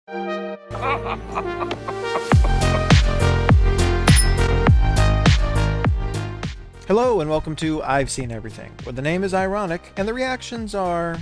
Hello and welcome to I've Seen Everything, where the name is ironic and the reactions are...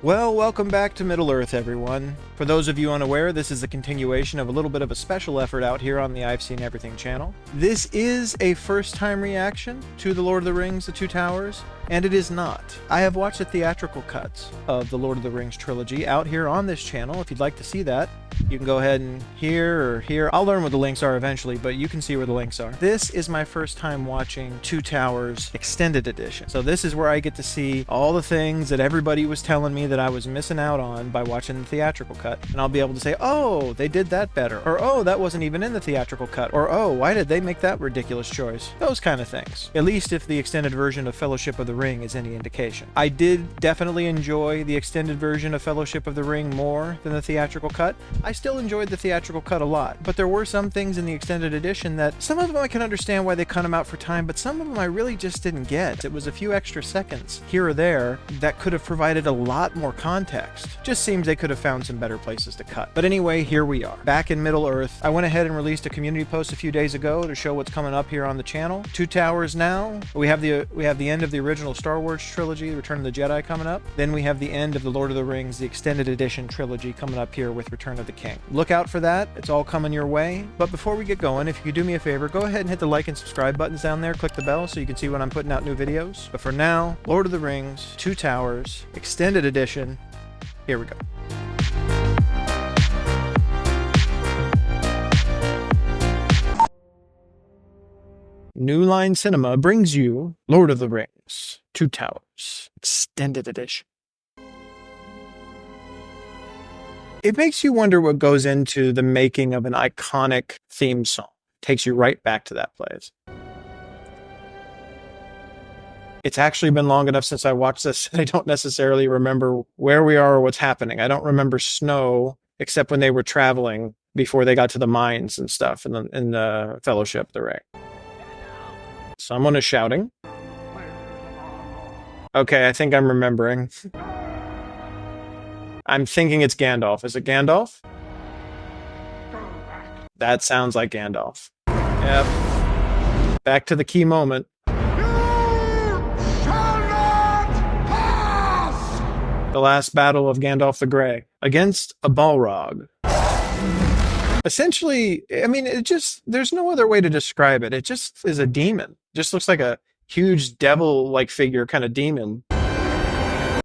Well, welcome back to Middle-earth, everyone. For those of you unaware, this is a continuation of a little bit of a special effort out here on the I've Seen Everything channel. This is a first-time reaction to The Lord of the Rings, The Two Towers, and it is not. I have watched the theatrical cuts of the Lord of the Rings trilogy out here on this channel. If you'd like to see that, you can go ahead and here or here. I'll learn what the links are eventually, but you can see where the links are. This is my first time watching Two Towers Extended Edition. So this is where I get to see all the things that everybody was telling me that I was missing out on by watching the theatrical cut. And I'll be able to say, oh, they did that better. Or, oh, that wasn't even in the theatrical cut. Or, oh, why did they make that ridiculous choice? Those kind of things. At least if the extended version of Fellowship of the Ring is any indication. I did definitely enjoy the extended version of Fellowship of the Ring more than the theatrical cut. I still enjoyed the theatrical cut a lot, but there were some things in the extended edition that some of them I can understand why they cut them out for time, but some of them I really just didn't get. It was a few extra seconds here or there that could have provided a lot more context. Just seems they could have found some better places to cut. But anyway, here we are, back in Middle-earth. I went ahead and released a community post a few days ago to show what's coming up here on the channel. Two Towers now. We have the end of the original Star Wars trilogy, Return of the Jedi, coming up. Then we have the end of the Lord of the Rings, the extended edition trilogy, coming up here with Return of the King. Look out for that. It's all coming your way. But before we get going, if you could do me a favor, go ahead and hit the like and subscribe buttons down there. Click the bell so you can see when I'm putting out new videos. But for now, Lord of the Rings, Two Towers, extended edition. Here we go. New Line Cinema brings you Lord of the Rings, Two Towers, extended edition. It makes you wonder what goes into the making of an iconic theme song. Takes you right back to that place. It's actually been long enough since I watched this that I don't necessarily remember where we are or what's happening. I don't remember snow, except when they were traveling before they got to the mines and stuff in the Fellowship of the Ring. Someone is shouting. Okay, I think I'm remembering. I'm thinking it's Gandalf. Is it Gandalf? That sounds like Gandalf. Yep. Back to the key moment. You shall not pass! The last battle of Gandalf the Grey against a Balrog. Essentially, I mean, there's no other way to describe it. It just is a demon. Just looks like a huge devil-like figure kind of demon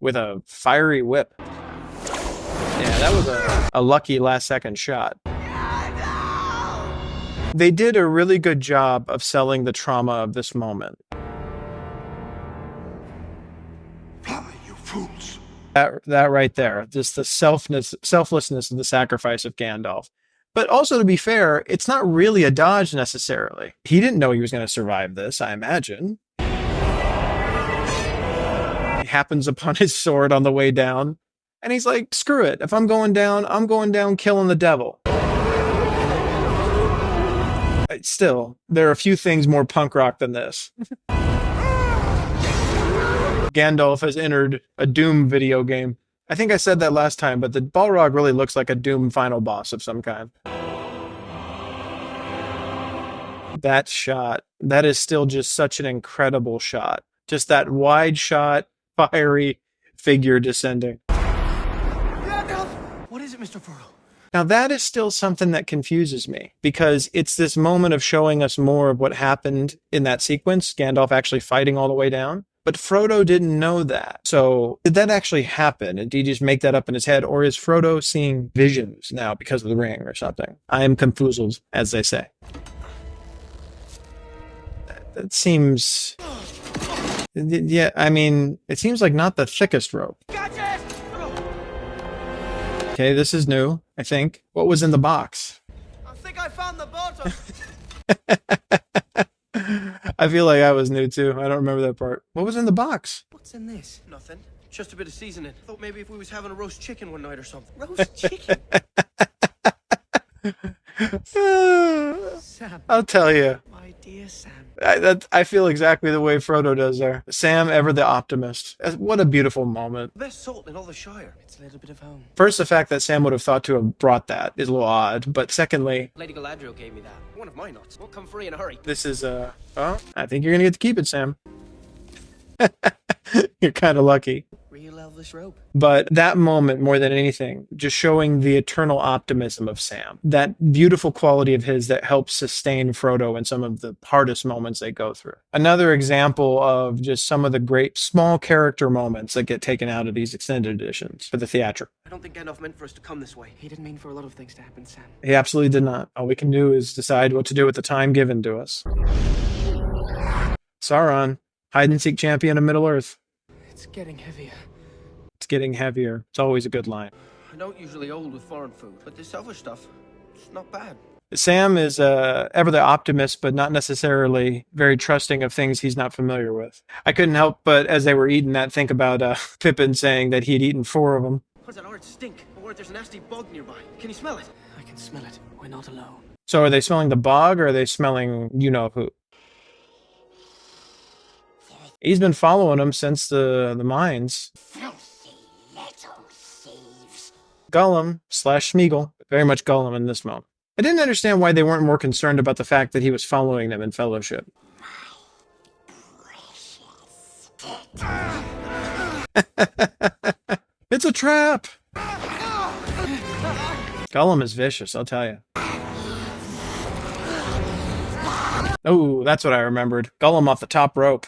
with a fiery whip. Yeah, that was a lucky last-second shot. They did a really good job of selling the trauma of this moment. Fly, you fools. That right there, just the selflessness of the sacrifice of Gandalf. But also, to be fair, it's not really a dodge necessarily. He didn't know he was going to survive this, I imagine. He happens upon his sword on the way down. And he's like, screw it. If I'm going down killing the devil. Still, there are a few things more punk rock than this. Gandalf has entered a Doom video game. I think I said that last time, but the Balrog really looks like a Doom final boss of some kind. That shot, that is still just such an incredible shot. Just that wide shot, fiery figure descending. What is it, Mr. Frodo? Now that is still something that confuses me, because it's this moment of showing us more of what happened in that sequence, Gandalf actually fighting all the way down. But Frodo didn't know that. So did that actually happen? And did he just make that up in his head? Or is Frodo seeing visions now because of the ring or something? I am confuzzled, as they say. That seems... Yeah, I mean, it seems like not the thickest rope. Okay, this is new, I think. What was in the box? I think I found the bottom. I feel like I was new too. I don't remember that part. What was in the box? What's in this? Nothing. Just a bit of seasoning. Thought maybe if we was having a roast chicken one night or something. Roast chicken? Sam. I'll tell you. My dear Sam. I feel exactly the way Frodo does there. Sam, ever the optimist. What a beautiful moment. The best salt in all the Shire. It's a little bit of home. First, the fact that Sam would have thought to have brought that is a little odd. But secondly, Lady Galadriel gave me that. One of my nuts. Won't come free in a hurry. this is, oh, I think you're going to get to keep it, Sam. You're kind of lucky. Real elvish robe. But that moment, more than anything, just showing the eternal optimism of Sam. That beautiful quality of his that helps sustain Frodo in some of the hardest moments they go through. Another example of just some of the great small character moments that get taken out of these extended editions for the theatrical. I don't think Gandalf meant for us to come this way. He didn't mean for a lot of things to happen, Sam. He absolutely did not. All we can do is decide what to do with the time given to us. Sauron, hide-and-seek champion of Middle-earth. It's getting heavier. It's getting heavier. It's always a good line. I don't usually hold with foreign food, but this elvish stuff, it's not bad. Sam is ever the optimist, but not necessarily very trusting of things he's not familiar with. I couldn't help but, as they were eating that, think about Pippin saying that he had eaten 4 of them. What's that hard stink? Or there's a nasty bog nearby. Can you smell it? I can smell it. We're not alone. So are they smelling the bog, or are they smelling you-know-who? He's been following them since the mines. Filthy little thieves. Gollum / Smeagol. Very much Gollum in this moment. I didn't understand why they weren't more concerned about the fact that he was following them in Fellowship. It's a trap! Gollum is vicious, I'll tell you. Oh, that's what I remembered. Gollum off the top rope.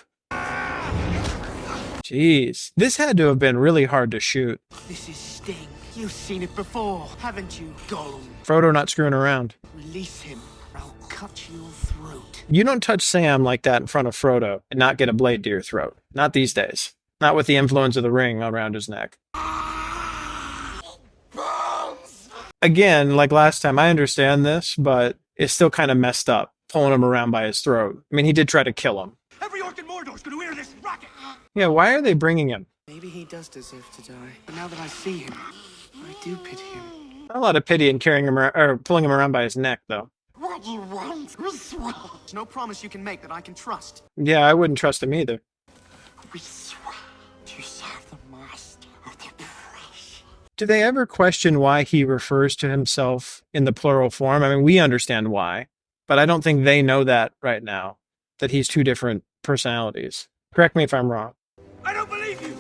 Jeez. This had to have been really hard to shoot. This is Sting. You've seen it before, haven't you, Gollum? Frodo not screwing around. Release him, or I'll cut your throat. You don't touch Sam like that in front of Frodo and not get a blade to your throat. Not these days. Not with the influence of the ring around his neck. Again, like last time, I understand this, but it's still kind of messed up, pulling him around by his throat. I mean, he did try to kill him. Every orc in Mordor's gonna wear this rocket! Yeah, why are they bringing him? Maybe he does deserve to die, but now that I see him, I do pity him. Not a lot of pity in carrying him around, or pulling him around by his neck, though. What you want, we swear. There's no promise you can make that I can trust. Yeah, I wouldn't trust him either. We swear to serve the master of the precious. Do they ever question why he refers to himself in the plural form? I mean, we understand why, but I don't think they know that right now, that he's 2 different personalities. Correct me if I'm wrong. I don't believe you!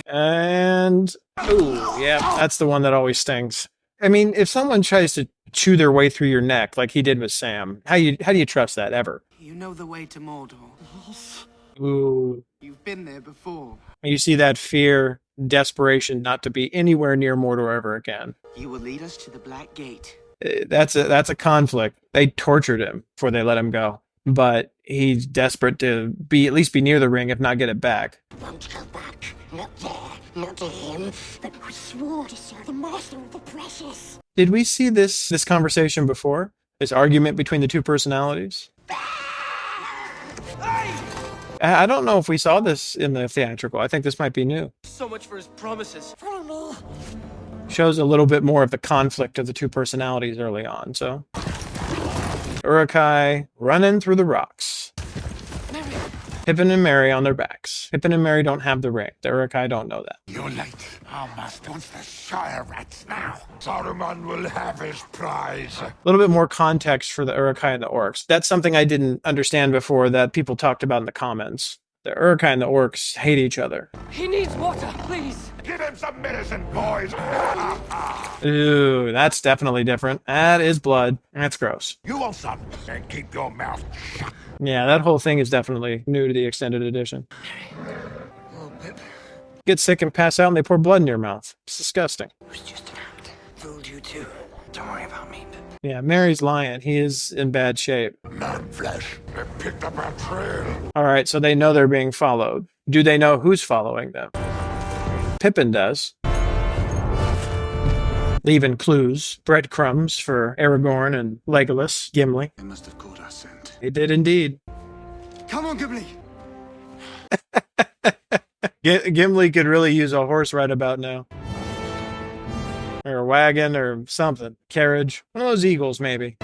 And, ooh, yeah, that's the one that always stings. I mean, if someone tries to chew their way through your neck like he did with Sam, how do you trust that ever? You know the way to Mordor. Ooh, You've been there before. you see that fear, desperation not to be anywhere near Mordor ever again. You will lead us to the Black Gate. That's a conflict. They tortured him before they let him go. But he's desperate to at least be near the ring, if not get it back. Won't go back. Not there, not to him. But we swore to serve the master of the precious. Did we see this conversation before? This argument between the 2 personalities? I don't know if we saw this in the theatrical. I think this might be new. So much for his promises. Follow me. Shows a little bit more of the conflict of the 2 personalities early on, so. Uruk-hai running through the rocks. Pippin and Merry on their backs. Pippin and Merry don't have the ring. The Uruk-hai don't know that. You're late. Our master wants the Shire rats now. Saruman will have his prize. A little bit more context for the Uruk-hai and the orcs. That's something I didn't understand before that people talked about in the comments. The Uruk-hai and the orcs hate each other. He needs water, please. Give him some medicine, boys. Ooh, that's definitely different. That is blood. That's gross. You want some? Then keep your mouth shut. Yeah, that whole thing is definitely new to the extended edition. Oh, Pip. Get sick and pass out and they pour blood in your mouth. It's disgusting. It was just an act. Fooled you too. Don't worry about me, Pip. Yeah, Mary's lying. He is in bad shape. Man flesh. They picked up our trail. All right, so they know they're being followed. Do they know who's following them? Pippin does. Leaving clues, breadcrumbs for Aragorn and Legolas, Gimli. They must have caught our scent. They did indeed. Come on, Gimli. Gimli could really use a horse right about now. Or a wagon or something. Carriage. One of those eagles, maybe.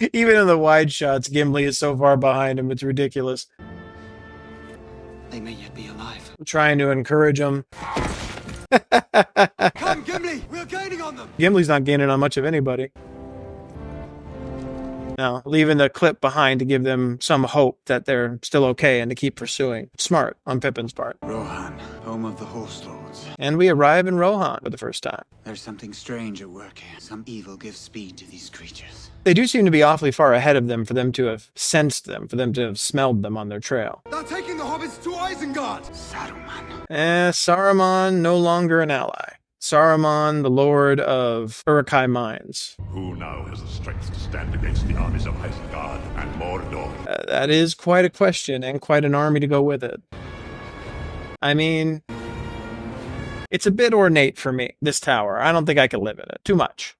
Even in the wide shots, Gimli is so far behind him, it's ridiculous. They may yet be alive. I'm trying to encourage him. Come, Gimli! We're gaining on them! Gimli's not gaining on much of anybody. No, leaving the clip behind to give them some hope that they're still okay and to keep pursuing. Smart on Pippin's part. Rohan, home of the Horse Lords. And we arrive in Rohan for the first time. There's something strange at work here. Some evil gives speed to these creatures. They do seem to be awfully far ahead of them for them to have sensed them, for them to have smelled them on their trail. They're taking the hobbits to Isengard! Saruman. Saruman, no longer an ally. Saruman, the lord of Uruk-hai mines. Who now has the strength to stand against the armies of Isengard and Mordor? That is quite a question and quite an army to go with it. I mean, it's a bit ornate for me, this tower. I don't think I could live in it. Too much.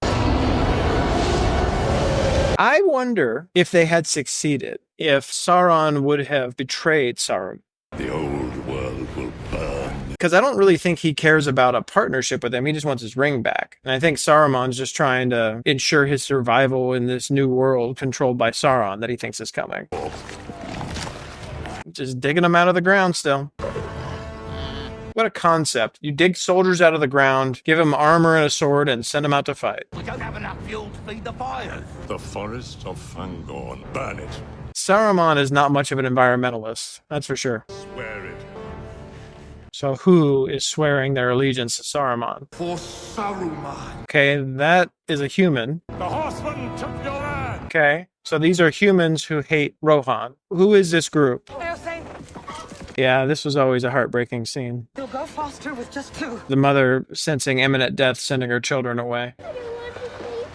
I wonder if they had succeeded, if Sauron would have betrayed Saruman. The old world will burn. Because I don't really think he cares about a partnership with him. He just wants his ring back. And I think Saruman's just trying to ensure his survival in this new world controlled by Sauron that he thinks is coming. Just digging them out of the ground still. What a concept. You dig soldiers out of the ground, give them armor and a sword, and send them out to fight. We don't have enough fuel to feed the fires. The forest of Fangorn. Burn it. Saruman is not much of an environmentalist, that's for sure. Swear it. So who is swearing their allegiance to Saruman? For Saruman. Okay, that is a human. The horsemen took your land. Okay, so these are humans who hate Rohan. Who is this group? Yeah, this was always a heartbreaking scene. You'll go faster with just two. The mother sensing imminent death, sending her children away.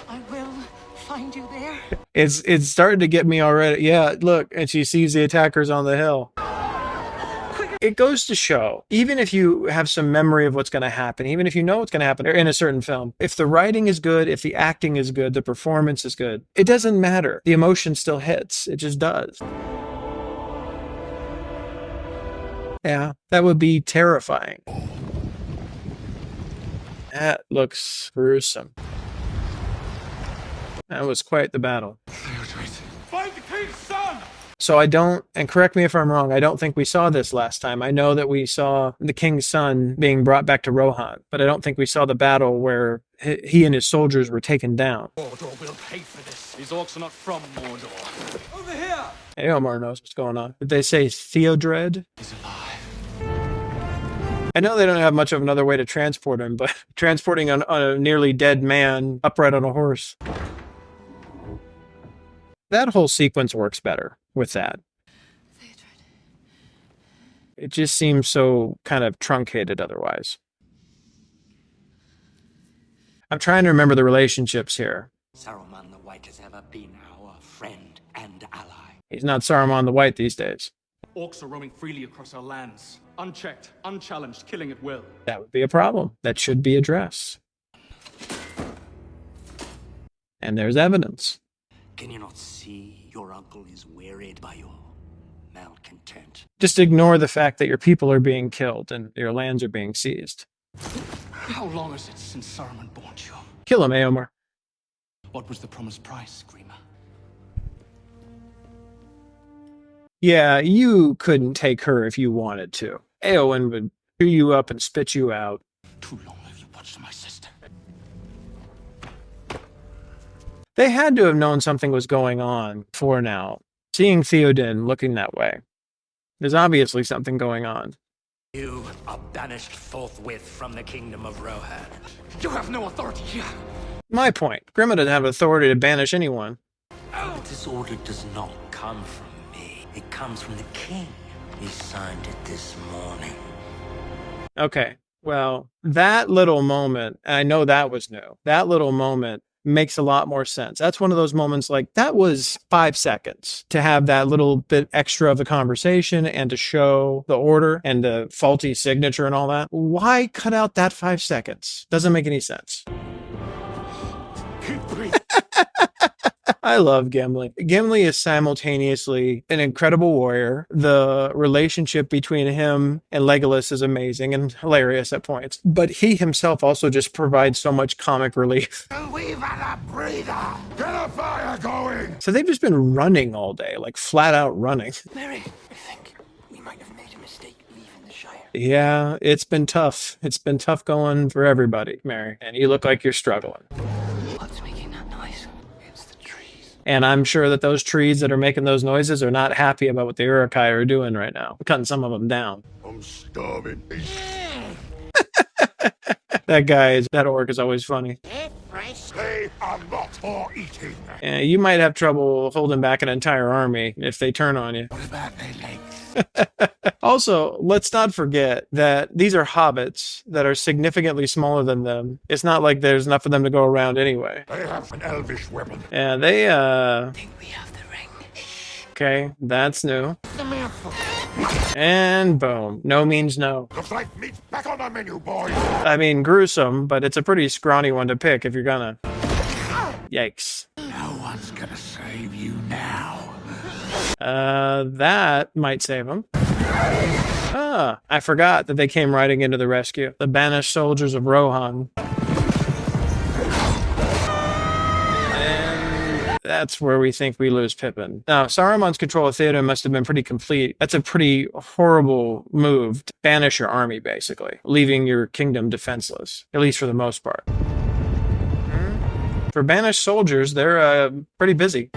I will find you there. It's starting to get me already. Yeah, look, and she sees the attackers on the hill. It goes to show, even if you have some memory of what's going to happen, even if you know what's going to happen in a certain film, if the writing is good, if the acting is good, the performance is good, it doesn't matter. The emotion still hits. It just does. Yeah, that would be terrifying. That looks gruesome. That was quite the battle. Find the king's son! So I don't, and correct me if I'm wrong, I don't think we saw this last time. I know that we saw the king's son being brought back to Rohan, but I don't think we saw the battle where he and his soldiers were taken down. Mordor will pay for this. These orcs are not from Mordor. Over here! Eomar knows what's going on. Did they say Theodred? He's alive. I know they don't have much of another way to transport him, but transporting a nearly dead man upright on a horse. That whole sequence works better with that. It just seems so kind of truncated otherwise. I'm trying to remember the relationships here. Saruman the White has ever been our friend and ally. He's not Saruman the White these days. Orcs are roaming freely across our lands. Unchecked, unchallenged, killing at will. That would be a problem. That should be addressed. And there's evidence. Can you not see your uncle is wearied by your malcontent? Just ignore the fact that your people are being killed and your lands are being seized. How long is it since Saruman born you? Kill him, Eomer. What was the promised price, Screamer? Yeah, you couldn't take her if you wanted to. Eowyn would chew you up and spit you out. Too long have you watched my sister. They had to have known something was going on for now. Seeing Theoden looking that way. There's obviously something going on. You are banished forthwith from the kingdom of Rohan. You have no authority here. My point. Grima doesn't have authority to banish anyone. But this order does not come from me. It comes from the king. He signed it this morning. Okay, well, that little moment, and I know that was new, that little moment makes a lot more sense. That's one of those moments like, that was 5 seconds to have that little bit extra of a conversation and to show the order and the faulty signature and all that. Why cut out that 5 seconds? Doesn't make any sense. I love Gimli. Gimli is simultaneously an incredible warrior. The relationship between him and Legolas is amazing and hilarious at points. But he himself also just provides so much comic relief. We've had a breather! Get a fire going! So they've just been running all day, like flat out running. Mary, I think we might have made a mistake leaving the Shire. Yeah, it's been tough. It's been tough going for everybody, Mary. And you look like you're struggling. What's making that noise? It's the trees. And I'm sure that those trees that are making those noises are not happy about what the Uruk-hai are doing right now. We're cutting some of them down. I'm starving. That orc is always funny. They are not for eating. And you might have trouble holding back an entire army if they turn on you. What about their legs? Also, let's not forget that these are hobbits that are significantly smaller than them. It's not like there's enough of them to go around anyway. They have an elvish weapon. And they, I think we have the ring. okay, that's new. And boom. No means no. Looks like meat's back on the menu, boys. I mean, gruesome, but it's a pretty scrawny one to pick if you're gonna. Yikes. No one's gonna save you now. That might save him. Ah, I forgot that they came riding into the rescue. The banished soldiers of Rohan. And that's where we think we lose Pippin. Now, Saruman's control of Theoden must have been pretty complete. That's a pretty horrible move to banish your army, basically, leaving your kingdom defenseless, at least for the most part. For banished soldiers, they're pretty busy.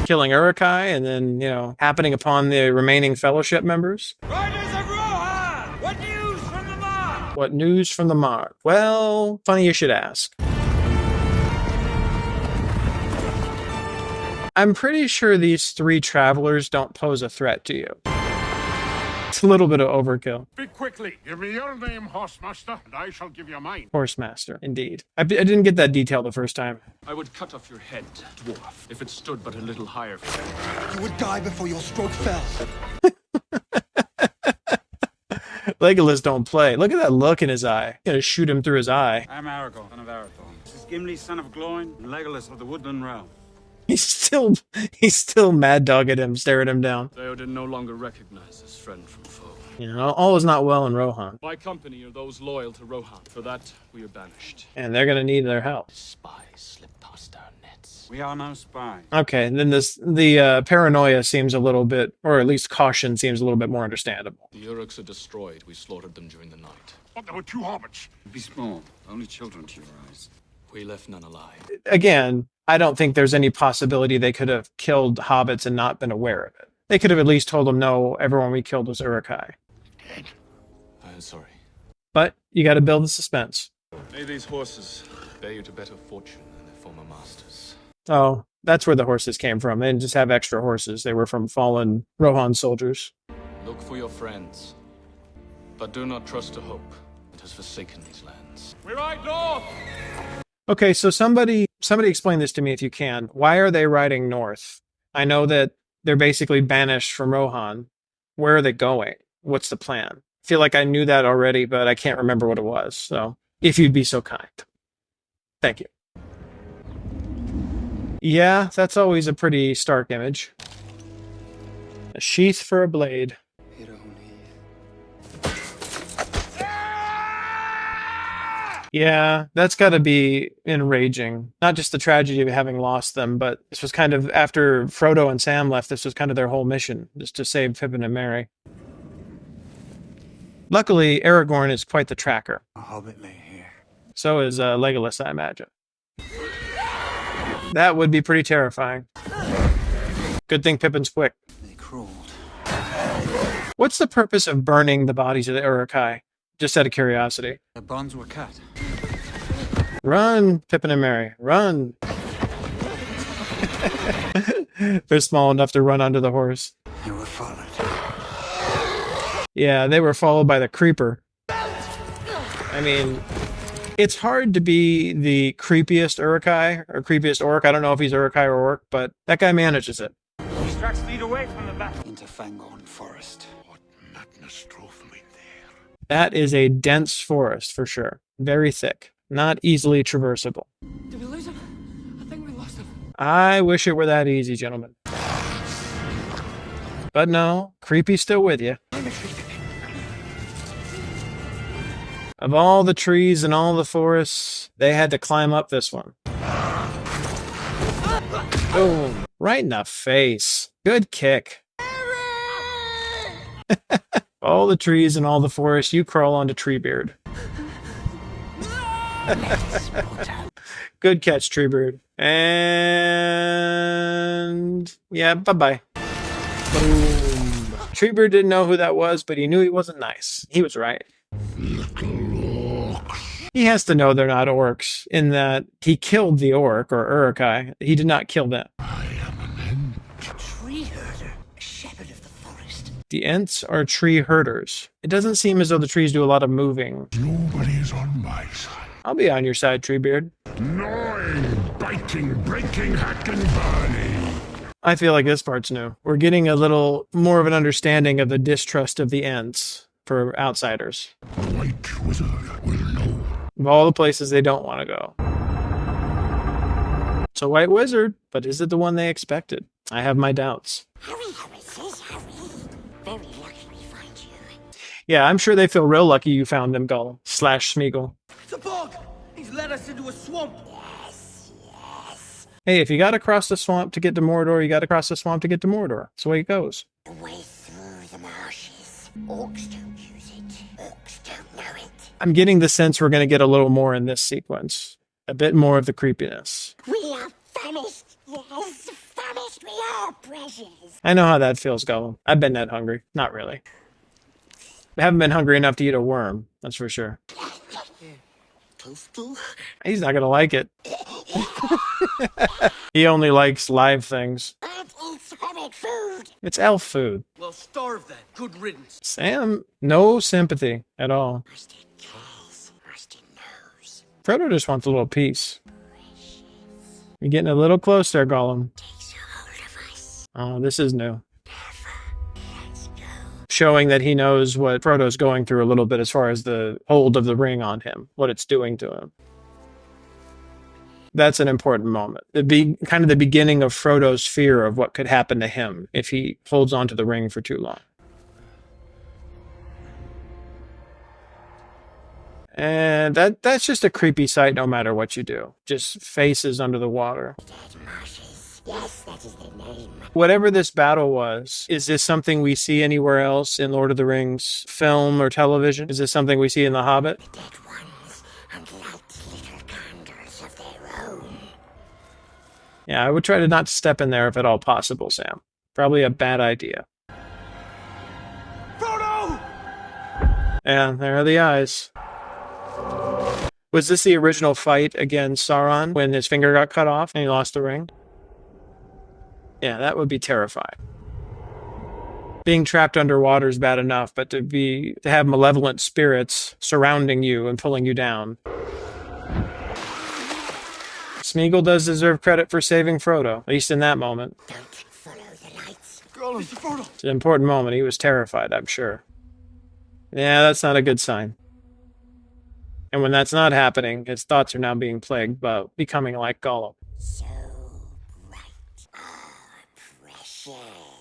Killing Uruk-hai and then, happening upon the remaining fellowship members. Riders of Rohan! What news from the Mark? What news from the Mark? Well, funny you should ask. I'm pretty sure these three travelers don't pose a threat to you. It's a little bit of overkill. Speak quickly. Give me your name, Horsemaster, and I shall give you mine. Horsemaster, indeed. I didn't get that detail the first time. I would cut off your head, dwarf, if it stood but a little higher. You would die before your stroke fell. Legolas don't play. Look at that look in his eye. Gonna shoot him through his eye. I'm Aragorn, son of Arathorn. This is Gimli, son of Gloin, and Legolas of the Woodland Realm. He's still mad dog at him, staring him down. Theoden no longer recognizes friend from foe. All is not well in Rohan. My company are those loyal to Rohan. For that, we are banished. And they're gonna need their help. Spies slip past our nets. We are no spies. Okay, then the paranoia seems a little bit, or at least caution seems a little bit more understandable. The Uruks are destroyed. We slaughtered them during the night. But there were two hobbits. Be small, only children to your eyes. We left none alive. Again, I don't think there's any possibility they could have killed hobbits and not been aware of it. They could have at least told them, no, everyone we killed was Uruk-hai. Dead. I'm sorry. But you got to build the suspense. May these horses bear you to better fortune than their former masters. Oh, that's where the horses came from. They didn't just have extra horses. They were from fallen Rohan soldiers. Look for your friends, but do not trust a hope that has forsaken these lands. We ride north! Okay, so somebody explain this to me if you can. Why are they riding north? I know that they're basically banished from Rohan. Where are they going? What's the plan? I feel like I knew that already, but I can't remember what it was. So, if you'd be so kind. Thank you. Yeah, that's always a pretty stark image. A sheath for a blade. Yeah, that's got to be enraging. Not just the tragedy of having lost them, but this was kind of, after Frodo and Sam left, this was kind of their whole mission, just to save Pippin and Merry. Luckily, Aragorn is quite the tracker. A hobbit lay here. So is Legolas, I imagine. That would be pretty terrifying. Good thing Pippin's quick. They crawled. What's the purpose of burning the bodies of the Uruk-hai? Just out of curiosity. The bonds were cut. Run, Pippin and Merry, run. They're small enough to run under the horse. They were followed. Yeah, they were followed by the creeper. I mean, it's hard to be the creepiest Uruk-hai, or creepiest orc. I don't know if he's Uruk-hai or orc, but that guy manages it. These tracks lead away from the battle. Into Fangorn Forest. What madness drove me there? That is a dense forest, for sure. Very thick. Not easily traversable. Did we lose him? I think we lost him. I wish it were that easy, gentlemen. But no, creepy's still with you. Of all the trees and all the forests, they had to climb up this one. Boom. Right in the face. Good kick. All the trees and all the forests, you crawl onto Treebeard. Good catch, Treebeard. And yeah, bye-bye. Boom. Treebeard didn't know who that was, but he knew he wasn't nice. He was right. He has to know they're not orcs, in that he killed the orc, or Uruk-hai. He did not kill them. I am an Ent. Tree herder, a shepherd of the forest. The Ents are tree herders. It doesn't seem as though the trees do a lot of moving. Nobody is on my side. I'll be on your side, Treebeard. Gnawing, biting, breaking, hacking, burning. I feel like this part's new. We're getting a little more of an understanding of the distrust of the Ents for outsiders. The White Wizard will know. Of all the places they don't want to go. It's a White Wizard, but is it the one they expected? I have my doubts. Hurry, says hurry. Very lucky we find you. Yeah, I'm sure they feel real lucky you found them, Gollum. / Smeagol. It's a bug! He's led us into a swamp! Yes. Hey, if you gotta cross the swamp to get to Mordor, you gotta cross the swamp to get to Mordor. That's the way it goes. The way through the marshes. Orcs don't use it. Orcs don't know it. I'm getting the sense we're gonna get a little more in this sequence. A bit more of the creepiness. We are famished. Yes, famished we are, precious. I know how that feels, Gollum. I've been that hungry. Not really. I haven't been hungry enough to eat a worm, that's for sure. He's not gonna like it. He only likes live things. It's hermit food. It's elf food. Well, starve then. Good riddance. Sam, no sympathy at all. Astin cares. Astin knows. Frodo just wants a little peace. You're getting a little close there, Gollum. Takes hold of us. Oh, this is new. Let's go. Showing that he knows what Frodo's going through a little bit as far as the hold of the ring on him, what it's doing to him. That's an important moment. It'd be kind of the beginning of Frodo's fear of what could happen to him if he holds onto the ring for too long. And that's just a creepy sight no matter what you do. Just faces under the water. Dead marshes. Yes, that is their name. Whatever this battle was, is this something we see anywhere else in Lord of the Rings film or television? Is this something we see in The Hobbit? The dead ones and light little candles of their own. Yeah, I would try to not step in there if at all possible, Sam. Probably a bad idea. Frodo! Yeah, there are the eyes. Was this the original fight against Sauron when his finger got cut off and he lost the ring? Yeah, that would be terrifying. Being trapped underwater is bad enough, but to have malevolent spirits surrounding you and pulling you down. Smeagol does deserve credit for saving Frodo, at least in that moment. Don't follow the lights. Mr. Frodo! It's an important moment. He was terrified, I'm sure. Yeah, that's not a good sign. And when that's not happening, his thoughts are now being plagued by becoming like Gollum. So bright. Precious.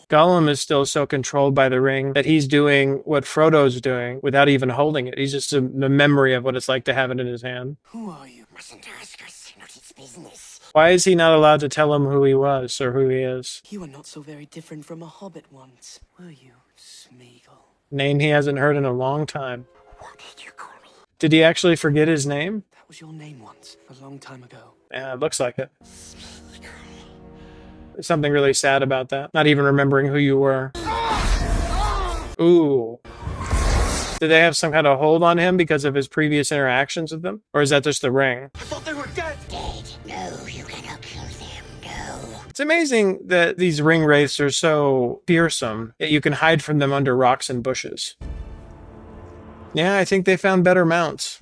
Gollum is still so controlled by the ring that he's doing what Frodo's doing without even holding it. He's just the memory of what it's like to have it in his hand. Who are you? Mustn't ask us. Not its business. Why is he not allowed to tell him who he was or who he is? You are not so very different from a hobbit once, were you, Smeagol? Name he hasn't heard in a long time. What did you call me? Did he actually forget his name? That was your name once, a long time ago. Yeah, it looks like it. There's something really sad about that. Not even remembering who you were. Ooh. Did they have some kind of hold on him because of his previous interactions with them? Or is that just the ring? I thought they were dead! Dead. No, you cannot kill them. No. It's amazing that these ring wraiths are so fearsome that you can hide from them under rocks and bushes. Yeah, I think they found better mounts.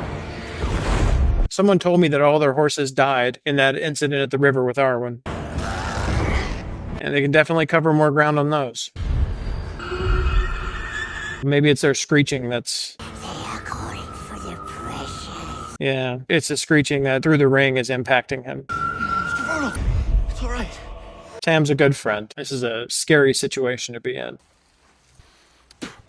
Someone told me that all their horses died in that incident at the river with Arwen. And they can definitely cover more ground on those. Maybe it's their screeching that's... They are calling for their precious. Yeah, it's the screeching that through the ring is impacting him. Mr. Frodo! It's alright. Sam's a good friend. This is a scary situation to be in.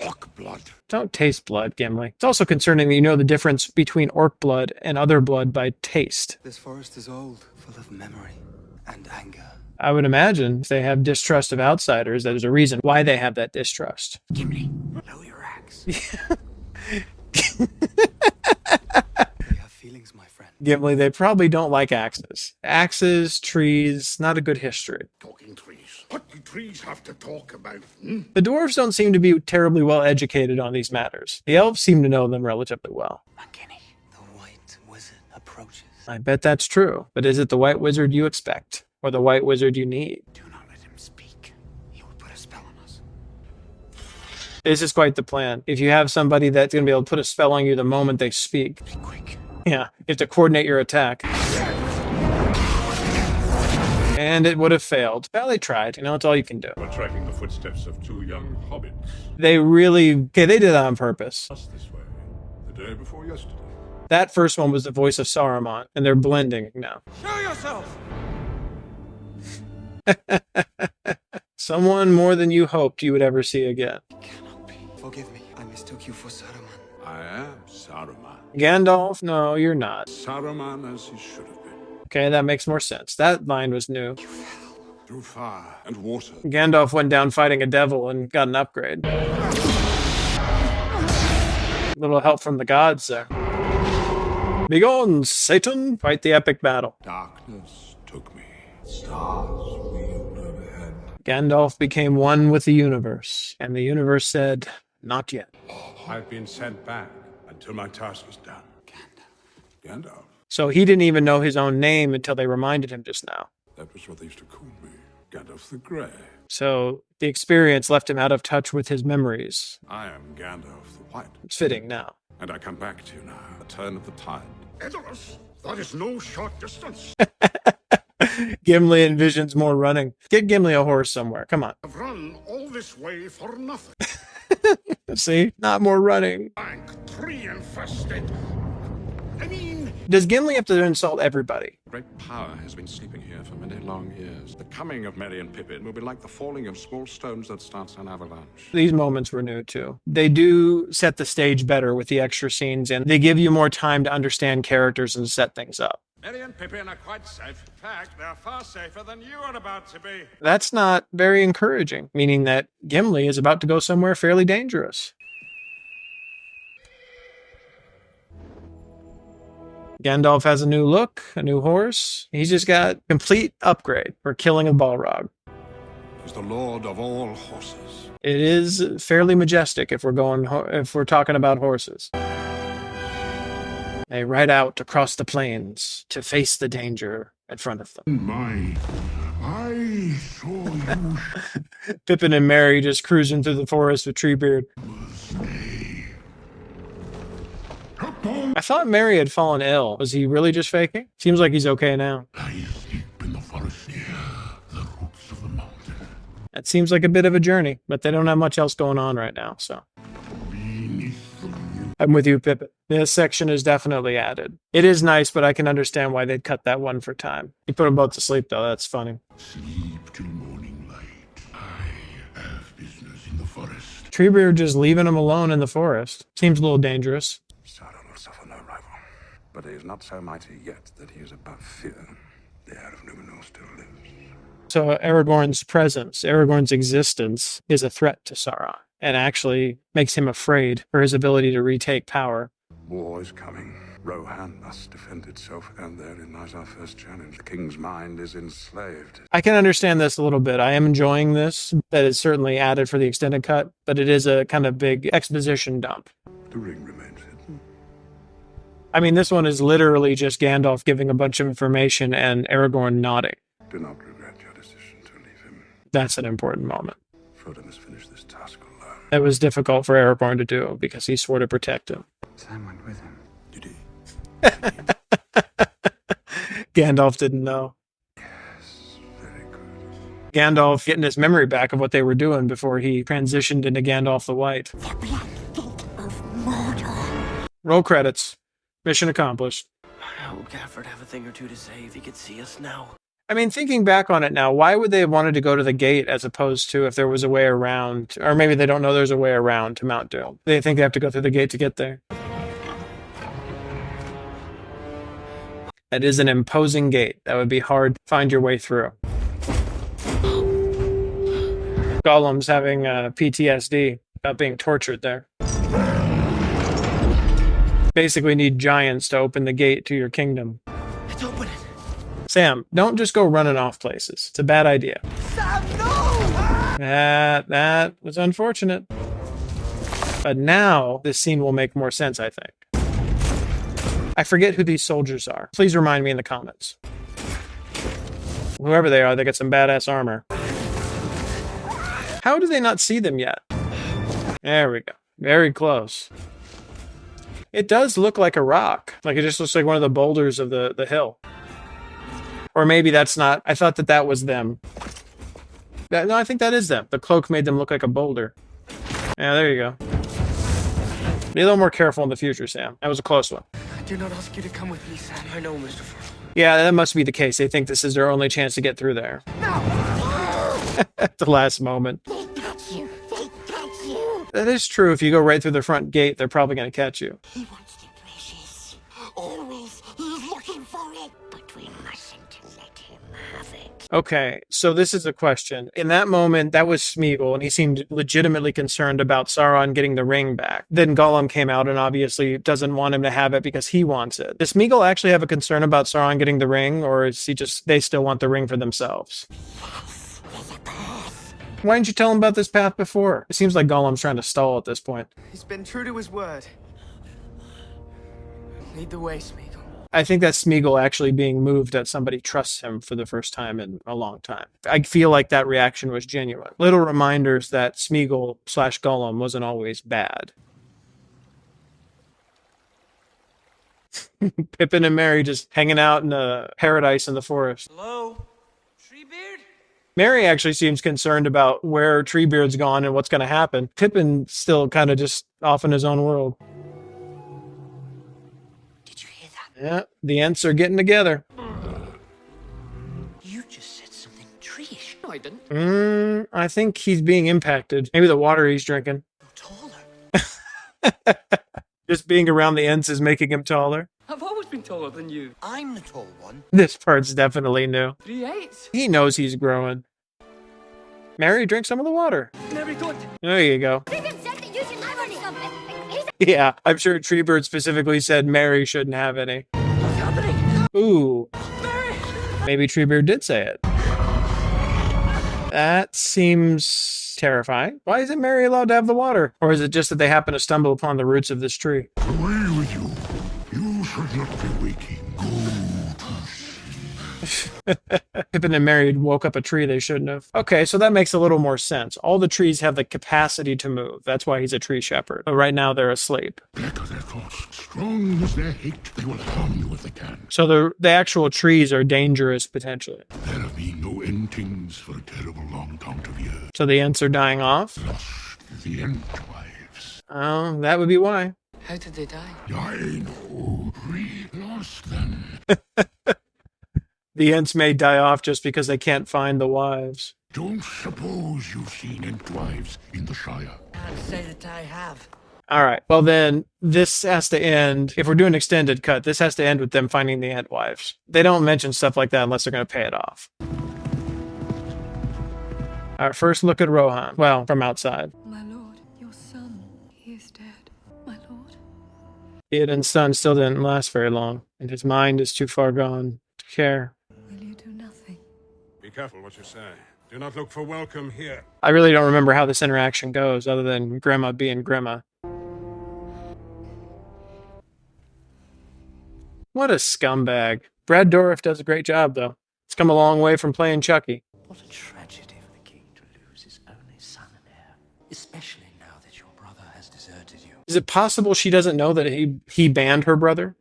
Orc blood. Don't taste blood, Gimli. It's also concerning that you know the difference between orc blood and other blood by taste. This forest is old, full of memory and anger. I would imagine if they have distrust of outsiders, there's a reason why they have that distrust. Gimli, lower your axe. We have feelings, my friend. Gimli, they probably don't like axes. Axes, trees, not a good history. Talking trees. What do trees have to talk about? Hmm? The dwarves don't seem to be terribly well educated on these matters. The elves seem to know them relatively well. McKellen, the white wizard approaches. I bet that's true. But is it the white wizard you expect? Or the white wizard you need? Do not let him speak. He will put a spell on us. This is quite the plan. If you have somebody that's going to be able to put a spell on you the moment they speak. Be quick. Yeah, you have to coordinate your attack. And it would have failed. Well, they tried. You know, it's all you can do. We're tracking the footsteps of two young hobbits. They really... Okay, they did that on purpose. Just this way. The day before yesterday. That first one was the voice of Saruman, and they're blending now. Show yourself! Someone more than you hoped you would ever see again. It cannot be. Forgive me. I mistook you for Saruman. I am Saruman. Gandalf? No, you're not. Saruman as he should have been. Okay, that makes more sense. That line was new. Through fire and water. Gandalf went down fighting a devil and got an upgrade. Little help from the gods there. Begone, Satan! Fight the epic battle. Darkness took me. Stars wheeled overhead. Gandalf became one with the universe, and the universe said, not yet. I've been sent back until my task is done. Gandalf. So he didn't even know his own name until they reminded him just now. That was what they used to call me. Gandalf the Grey. So the experience left him out of touch with his memories. I am Gandalf the White. It's fitting now. And I come back to you now. A turn of the tide. Edoras, that is no short distance. Gimli envisions more running. Get Gimli a horse somewhere. Come on. I've run all this way for nothing. See? Not more running. Bank tree infested. I mean... Does Gimli have to insult everybody? Great power has been sleeping here for many long years. The coming of Merry and Pippin will be like the falling of small stones that starts an avalanche. These moments were new too. They do set the stage better with the extra scenes, and they give you more time to understand characters and set things up. Merry and Pippin are quite safe. In fact, they're far safer than you are about to be. That's not very encouraging, meaning that Gimli is about to go somewhere fairly dangerous. Gandalf has a new look, a new horse. He's just got complete upgrade for killing a Balrog. He's the lord of all horses. It is fairly majestic if we're talking about horses. They ride out across the plains to face the danger in front of them. I saw you. Pippin and Merry just cruising through the forest with Treebeard. I thought Merry had fallen ill. Was he really just faking? Seems like he's okay now. Lie asleep in the forest near the roots of the mountain. That seems like a bit of a journey, but they don't have much else going on right now, so. I'm with you, Pippin. This section is definitely added. It is nice, but I can understand why they'd cut that one for time. You put them both to sleep, though. That's funny. Sleep till morning light. I have business in the forest. Treebeard just leaving him alone in the forest. Seems a little dangerous. Sauron will suffer no rival, but he is not so mighty yet that he is above fear. The heir of Numenor still lives. So Aragorn's presence, Aragorn's existence, is a threat to Sauron, and actually makes him afraid for his ability to retake power. War is coming. Rohan must defend itself, and therein lies our first challenge. The king's mind is enslaved. I can understand this a little bit. I am enjoying this. That is certainly added for the extended cut, but it is a kind of big exposition dump. The ring remains hidden. I mean, this one is literally just Gandalf giving a bunch of information and Aragorn nodding. Do not regret your decision to leave him. That's an important moment. Frodo must finish this task alone. It was difficult for Aragorn to do because he swore to protect him. Sam went with him. Did he? Gandalf didn't know. Yes, very good. Gandalf getting his memory back of what they were doing before he transitioned into Gandalf the White. The Black Gate of Mordor. Roll credits. Mission accomplished. I hope Gafford have a thing or two to say if he could see us now. I mean, thinking back on it now, why would they have wanted to go to the gate as opposed to if there was a way around? Or maybe they don't know there's a way around to Mount Doom. They think they have to go through the gate to get there. That is an imposing gate. That would be hard to find your way through. Gollum's having PTSD about being tortured there. Basically need giants to open the gate to your kingdom. Let's open it. Sam, don't just go running off places. It's a bad idea. Sam, no! That was unfortunate. But now this scene will make more sense, I think. I forget who these soldiers are. Please remind me in the comments. Whoever they are, they got some badass armor. How do they not see them yet? There we go. Very close. It does look like a rock. Like it just looks like one of the boulders of the hill. Or maybe that's not. I thought that was them. No, I think that is them. The cloak made them look like a boulder. Yeah, there you go. Be a little more careful in the future, Sam. That was a close one. I do not ask you to come with me, Sam. I know, Mr. Frodo. Yeah, that must be the case. They think this is their only chance to get through there. At the last moment. They catch you. They catch you. That is true. If you go right through the front gate, they're probably going to catch you. He wants the precious. Always. He's looking for it. But we mustn't let him have it. Okay, so this is a question. In that moment, that was Smeagol, and he seemed legitimately concerned about Sauron getting the ring back. Then Gollum came out and obviously doesn't want him to have it because he wants it. Does Smeagol actually have a concern about Sauron getting the ring, or is he just, they still want the ring for themselves? Yes, there's a path. Why didn't you tell him about this path before? It seems like Gollum's trying to stall at this point. He's been true to his word. Lead the way, Smeagol. I think that's Smeagol actually being moved that somebody trusts him for the first time in a long time. I feel like that reaction was genuine. Little reminders that Smeagol/Gollum wasn't always bad. Pippin and Merry just hanging out in a paradise in the forest. Hello? Treebeard? Merry actually seems concerned about where Treebeard's gone and what's going to happen. Pippin's still kind of just off in his own world. Did you hear that? Yeah, the Ents are getting together. You just said something treeish. No, I didn't. I think he's being impacted. Maybe the water he's drinking. Taller. Just being around the Ents is making him taller. I've always been taller than you. I'm the tall one. This part's definitely new. 3'8". He knows he's growing. Mary, drink some of the water. Very good. There you go. Treebeard said that you should have any something. Yeah, I'm sure Treebird specifically said Mary shouldn't have any. What's happening? Ooh, Mary! maybe Treebeard did say it. That seems terrifying. Why isn't Mary allowed to have the water? Or is it just that they happen to stumble upon the roots of this tree? Away with you. You should not be waking. Go to sleep. Pippin and Merry woke up a tree they shouldn't have. Okay, so that makes a little more sense. All the trees have the capacity to move. That's why he's a tree shepherd. But right now they're asleep. Black are their thoughts. Strong is their hate. They will harm you if they can. So the actual trees are dangerous potentially. There have been no endings for a terrible long count of years. So the Ents are dying off? Lost the Entwives. Oh, that would be why. How did they die? I know. We lost them. The Ents may die off just because they can't find the wives. Don't suppose you've seen Entwives in the Shire. Can't say that I have. All right. Well, then this has to end. If we're doing extended cut, this has to end with them finding the Entwives. They don't mention stuff like that unless they're going to pay it off. All right. First look at Rohan. Well, from outside. My lord, your son, he is dead. My lord. It and son still didn't last very long, and his mind is too far gone to care. Will you do nothing? Be careful what you say. Do not look for welcome here. I really don't remember how this interaction goes, other than Grandma being Grandma. What a scumbag. Brad Dourif does a great job, though. He's come a long way from playing Chucky. What a tragedy for the king to lose his only son and heir. Especially now that your brother has deserted you. Is it possible she doesn't know that he banned her brother?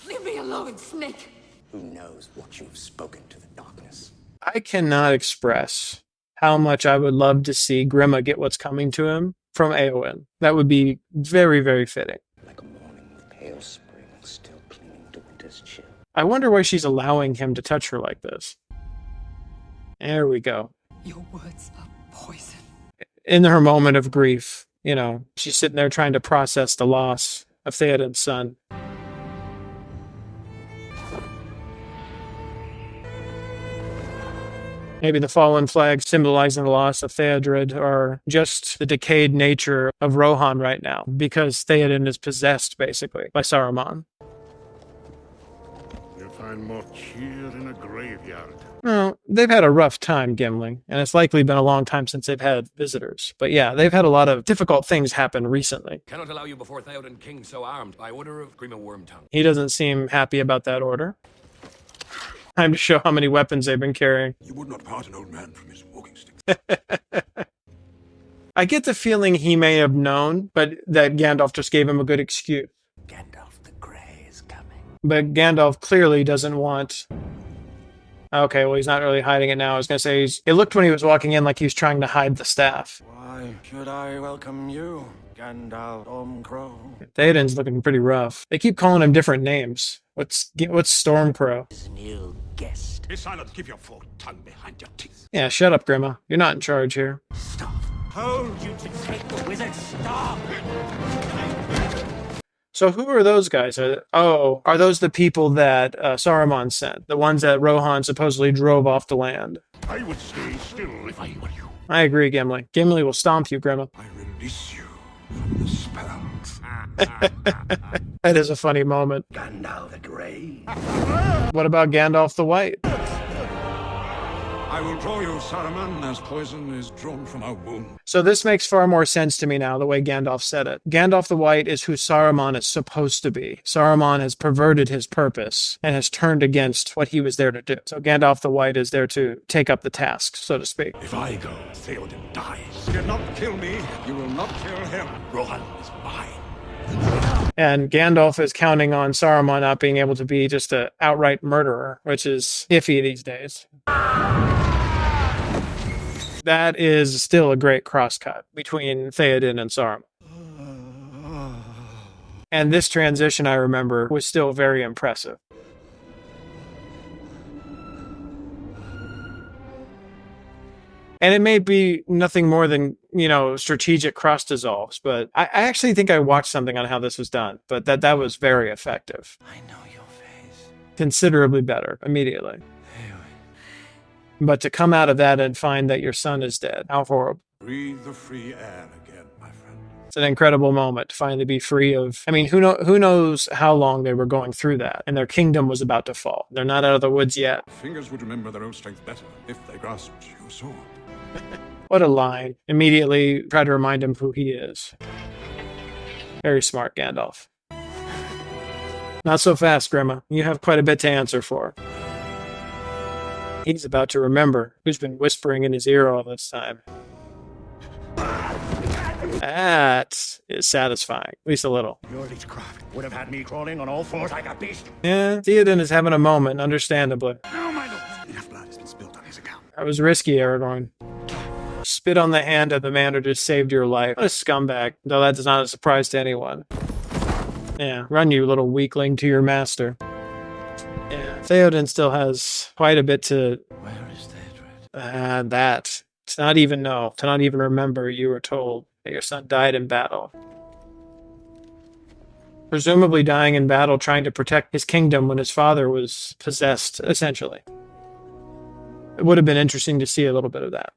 Leave me alone, Snake! Who knows what you've spoken to the darkness? I cannot express how much I would love to see Grima get what's coming to him from Eowyn. That would be very, very fitting. Like a morning with pale spring still clinging to winter's chill. I wonder why she's allowing him to touch her like this. There we go. Your words are poison. In her moment of grief, you know, she's sitting there trying to process the loss of Theoden's son. Maybe the fallen flags symbolizing the loss of Theodred are just the decayed nature of Rohan right now, because Theoden is possessed, basically, by Saruman. You'll find more cheer in a graveyard. Well, they've had a rough time, Gimli, and it's likely been a long time since they've had visitors. But yeah, they've had a lot of difficult things happen recently. Cannot allow you before Theoden King so armed, by order of Grima Wormtongue. He doesn't seem happy about that order. Time to show how many weapons they've been carrying. You would not part an old man from his walking stick. I get the feeling he may have known, but that Gandalf just gave him a good excuse. Gandalf the Grey is coming. But Gandalf clearly doesn't want... Okay, well, he's not really hiding it now. I was going to say, it looked when he was walking in like he was trying to hide the staff. Why should I welcome you, Gandalf Crow? Theoden's looking pretty rough. They keep calling him different names. What's Stormcrow? His new guest. Be silent, keep your forked tongue behind your teeth. Yeah, shut up, Grima. You're not in charge here. Stop. Hold you to take the wizard. Stop. So who are those guys? Are those the people that Saruman sent? The ones that Rohan supposedly drove off the land? I would stay still if I were you. I agree, Gimli. Gimli will stomp you, Grima. I release you from the spells. That is a funny moment. Gandalf the Grey. What about Gandalf the White? I will draw you, Saruman, as poison is drawn from a wound. So this makes far more sense to me now, the way Gandalf said it. Gandalf the White is who Saruman is supposed to be. Saruman has perverted his purpose and has turned against what he was there to do. So Gandalf the White is there to take up the task, so to speak. If I go, Theoden dies. You cannot kill me. You will not kill him. Rohan is mine. And Gandalf is counting on Saruman not being able to be just an outright murderer, which is iffy these days. That is still a great crosscut between Theoden and Saruman. And this transition, I remember, was still very impressive. And it may be nothing more than, strategic cross dissolves, but I actually think I watched something on how this was done, but that was very effective. I know your face. Considerably better, immediately. But to come out of that and find that your son is dead, how horrible. Breathe the free air again, my friend. It's an incredible moment to finally be free of... I mean, who knows how long they were going through that, and their kingdom was about to fall. They're not out of the woods yet. Fingers would remember their own strength better if they grasped your sword. What a line. Immediately try to remind him who he is. Very smart, Gandalf. Not so fast, Grima. You have quite a bit to answer for. He's about to remember who's been whispering in his ear all this time. That is satisfying, at least a little. Your leechcraft would have had me crawling on all fours like a beast. Yeah, Theoden is having a moment, understandably. No, my lord. Enough blood has been spilled on his account. That was risky, Aragorn. Spit on the hand of the man who just saved your life. What a scumbag, though that is not a surprise to anyone. Yeah, run you little weakling to your master. Yeah, Theoden still has quite a bit to... Where is Theodred? To not even know, to not even remember you were told that your son died in battle. Presumably dying in battle trying to protect his kingdom when his father was possessed, essentially. It would have been interesting to see a little bit of that.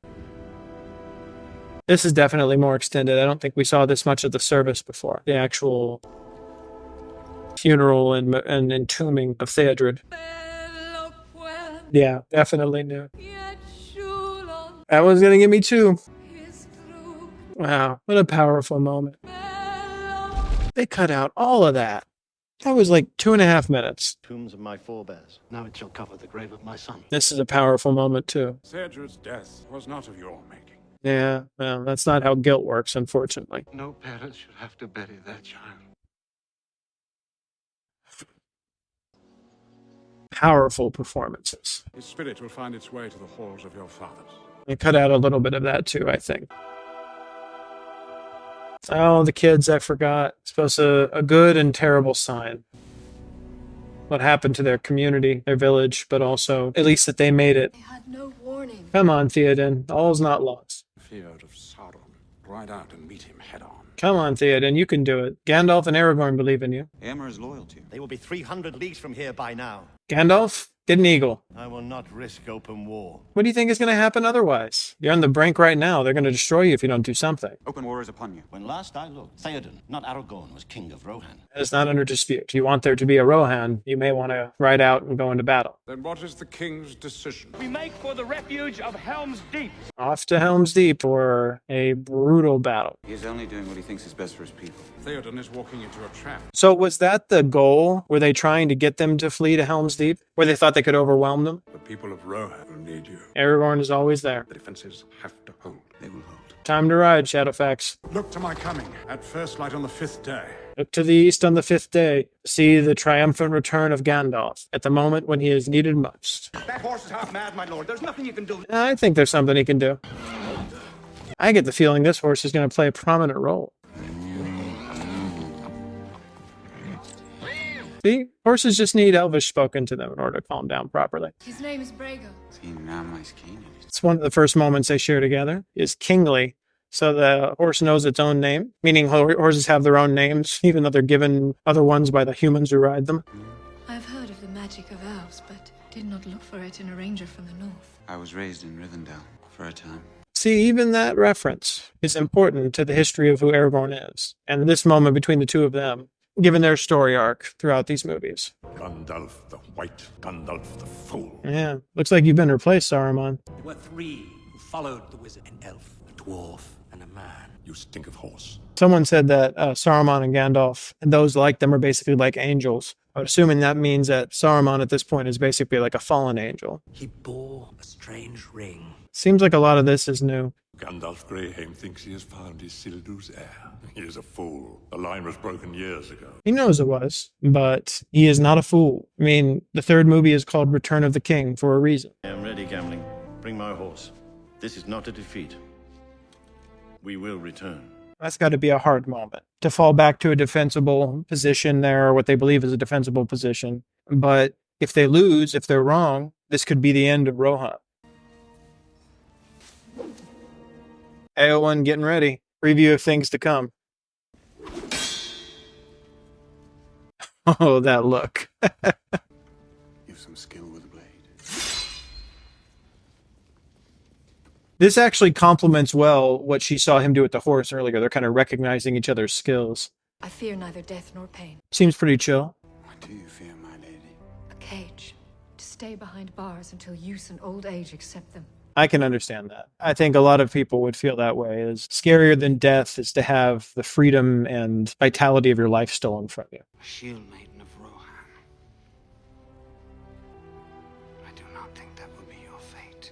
This is definitely more extended. I don't think we saw this much of the service before. The actual funeral and entombing of Theodred. Yeah, definitely new. That one's gonna get me too. Wow, what a powerful moment. They cut out all of that. That was like 2.5 minutes. Tombs of my forebears. Now it shall cover the grave of my son. This is a powerful moment too. Theodred's death was not of your making. Yeah, well, that's not how guilt works, unfortunately. No parent should have to bury their child. Powerful performances. His spirit will find its way to the halls of your fathers. They cut out a little bit of that too, I think. Oh, the kids, I forgot. It's supposed to a good and terrible sign. What happened to their community, their village, but also at least that they made it. I had no warning. morning. Come on, Theoden. All's not lost. Feared of Sauron. Ride out and meet him head on. Come on, Theoden. You can do it. Gandalf and Aragorn believe in you. Éomer is loyal to you. They will be 300 leagues from here by now. Gandalf, get an eagle. I will not risk open war. What do you think is going to happen otherwise? You're on the brink right now. They're going to destroy you if you don't do something. Open war is upon you. When last I looked, Theoden, not Aragorn, was king of Rohan. It's not under dispute. If you want there to be a Rohan, you may want to ride out and go into battle. Then what is the king's decision? We make for the refuge of Helm's Deep. Off to Helm's Deep for a brutal battle. He is only doing what he thinks is best for his people. Theoden is walking into a trap. So was that the goal? Were they trying to get them to flee to Helm's Deep? Where they thought they could overwhelm them? The people of Rohan will need you. Aragorn is always there. The defenses have to hold. They will hold. Time to ride, Shadowfax. Look to my coming at first light on the 5th day. Look to the east on the 5th day. See the triumphant return of Gandalf at the moment when he is needed most. That horse is half mad, my lord. There's nothing you can do. I think there's something he can do. I get the feeling this horse is going to play a prominent role. See? Horses just need Elvish spoken to them in order to calm down properly. His name is Viggo. It's one of the first moments they share together, is kingly. So the horse knows its own name, meaning horses have their own names, even though they're given other ones by the humans who ride them. I've heard of the magic of elves, but did not look for it in a ranger from the north. I was raised in Rivendell for a time. See, even that reference is important to the history of who Aragorn is, and this moment between the two of them, given their story arc throughout these movies. Gandalf the White, Gandalf the Fool. Yeah, looks like you've been replaced, Saruman. There were 3 who followed the wizard: an elf, a dwarf, and a man. You stink of horse. Someone said that Saruman and Gandalf and those like them are basically like angels. I would assuming that means that Saruman at this point is basically like a fallen angel. He bore a strange ring. Seems like a lot of this is new. Gandalf Greyheim thinks he has found Isildur's heir. He is a fool. The line was broken years ago. He knows it was, but he is not a fool. I mean, the 3rd movie is called Return of the King for a reason. I am ready, Gambling. Bring my horse. This is not a defeat. We will return. That's got to be a hard moment to fall back to a defensible position there, or what they believe is a defensible position. But if they lose, if they're wrong, this could be the end of Rohan. Eowyn getting ready. Preview of things to come. Oh, that look. You've some skill with a blade. This actually complements well what she saw him do with the horse earlier. They're kind of recognizing each other's skills. I fear neither death nor pain. Seems pretty chill. What do you fear, my lady? A cage. To stay behind bars until use and old age accept them. I can understand that. I think a lot of people would feel that way. Is scarier than death is to have the freedom and vitality of your life stolen from you. Shield maiden of Rohan. I do not think that will be your fate.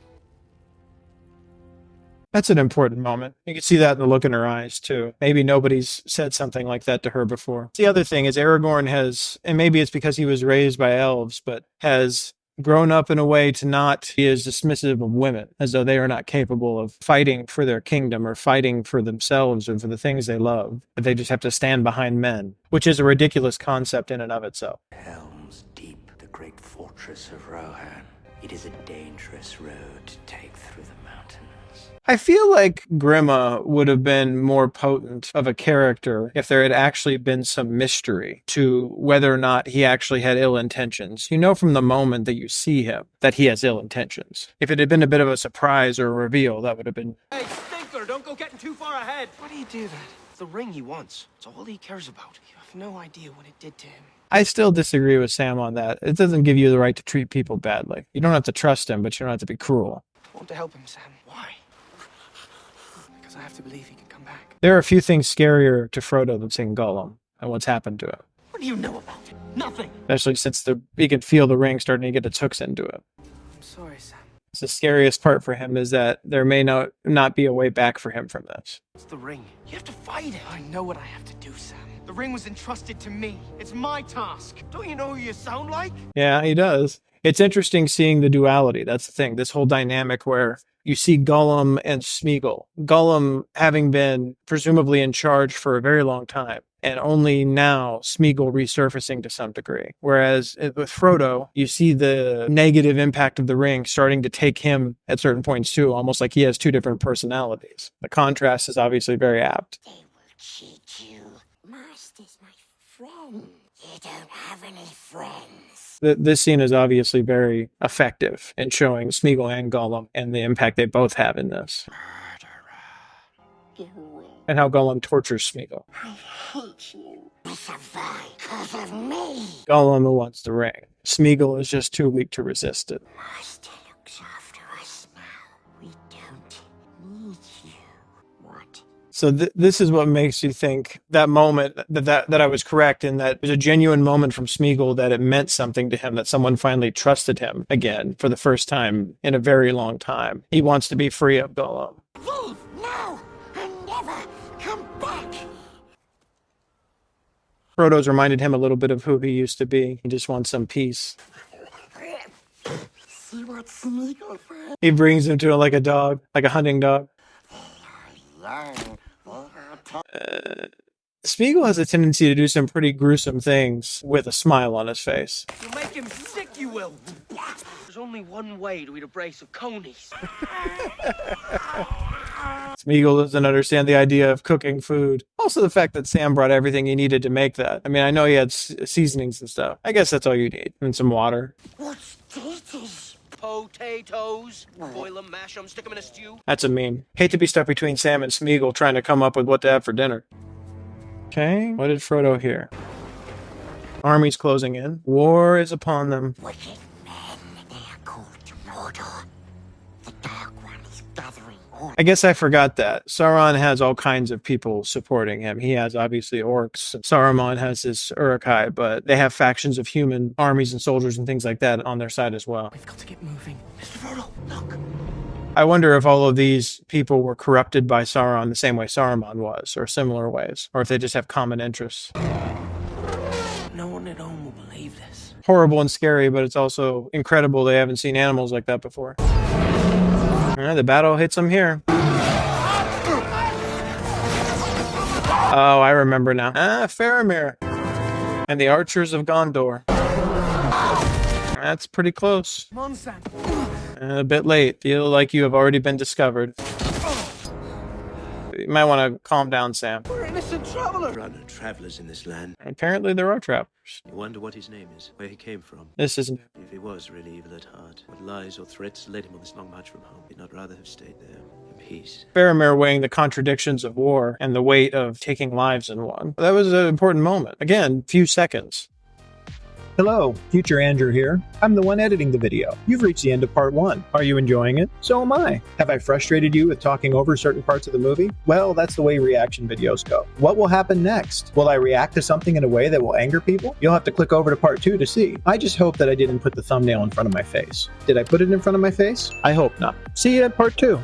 That's an important moment. You can see that in the look in her eyes, too. Maybe nobody's said something like that to her before. The other thing is Aragorn has, and maybe it's because he was raised by elves, but has grown up in a way to not be as dismissive of women, as though they are not capable of fighting for their kingdom or fighting for themselves and for the things they love, but they just have to stand behind men, which is a ridiculous concept in and of itself. Helm's Deep, the great fortress of Rohan. It is a dangerous road to take through the mountains. I feel like Grima would have been more potent of a character if there had actually been some mystery to whether or not he actually had ill intentions. You know from the moment that you see him that he has ill intentions. If it had been a bit of a surprise or a reveal, that would have been... Hey, Stinker, don't go getting too far ahead. Why do you do that? It's the ring he wants. It's all he cares about. You have no idea what it did to him. I still disagree with Sam on that. It doesn't give you the right to treat people badly. You don't have to trust him, but you don't have to be cruel. I want to help him, Sam. Why? Because I have to believe he can come back. There are a few things scarier to Frodo than seeing Gollum and what's happened to him. What do you know about it? Nothing. Especially since he can feel the ring starting to get its hooks into it. I'm sorry, Sam. It's the scariest part for him is that there may not be a way back for him from this. It's the ring. You have to fight it. I know what I have to do, Sam. The ring was entrusted to me. It's my task. Don't you know who you sound like? Yeah, he does. It's interesting seeing the duality. That's the thing. This whole dynamic where you see Gollum and Smeagol. Gollum having been presumably in charge for a very long time. and only now Smeagol resurfacing to some degree. Whereas with Frodo, you see the negative impact of the ring starting to take him at certain points too, almost like he has two different personalities. The contrast is obviously very apt. They will cheat you. Master's my friend. You don't have any friends. This scene is obviously very effective in showing Smeagol and Gollum and the impact they both have in this. And how Gollum tortures Smeagol. I hate you. You survive because of me. Gollum wants the ring. Smeagol is just too weak to resist it. Master looks after us now. We don't need you. What? So this is what makes you think that moment that I was correct in that it was a genuine moment from Smeagol, that it meant something to him, that someone finally trusted him again for the first time in a very long time. He wants to be free of Gollum. Leave now and never come back. Frodo's reminded him a little bit of who he used to be. He just wants some peace. See what Smeagol said? He brings him to it like a dog, like a hunting dog. Smeagol has a tendency to do some pretty gruesome things with a smile on his face. You'll make him sick, you will. There's only one way to eat a brace of conies. Smeagol doesn't understand the idea of cooking food. Also the fact that Sam brought everything he needed to make that. I mean, I know he had seasonings and stuff. I guess that's all you need. And some water. What's this? Potatoes. Boil them, mash them, stick them in a stew. That's a meme. Hate to be stuck between Sam and Smeagol trying to come up with what to have for dinner. Okay, what did Frodo hear? Armies closing in. War is upon them. Wicked men. They are called Mordor. The Dark One is gathering all. I guess I forgot that. Sauron has all kinds of people supporting him. He has obviously orcs. Saruman has his Uruk-hai, but they have factions of human armies and soldiers and things like that on their side as well. We've got to get moving. Mr. Frodo, look. I wonder if all of these people were corrupted by Sauron the same way Saruman was, or similar ways, or if they just have common interests. No one at home will believe this. Horrible and scary, but it's also incredible they haven't seen animals like that before. The battle hits them here. Oh, I remember now. Faramir. And the archers of Gondor. That's pretty close. Come on, Sam. A bit late. Feel like you have already been discovered. You might want to calm down, Sam. We're innocent travelers. There are no travelers in this land. Apparently there are travelers. You wonder what his name is, where he came from. This isn't it. If he was really evil at heart, what lies or threats led him on this long march from home? He'd not rather have stayed there in peace. Faramir weighing the contradictions of war and the weight of taking lives in one. That was an important moment. Again, few seconds. Hello, Future Andrew here. I'm the one editing the video. You've reached the end of part 1. Are you enjoying it? So am I. Have I frustrated you with talking over certain parts of the movie? Well, that's the way reaction videos go. What will happen next? Will I react to something in a way that will anger people? You'll have to click over to part 2 to see. I just hope that I didn't put the thumbnail in front of my face. Did I put it in front of my face? I hope not. See you at part 2.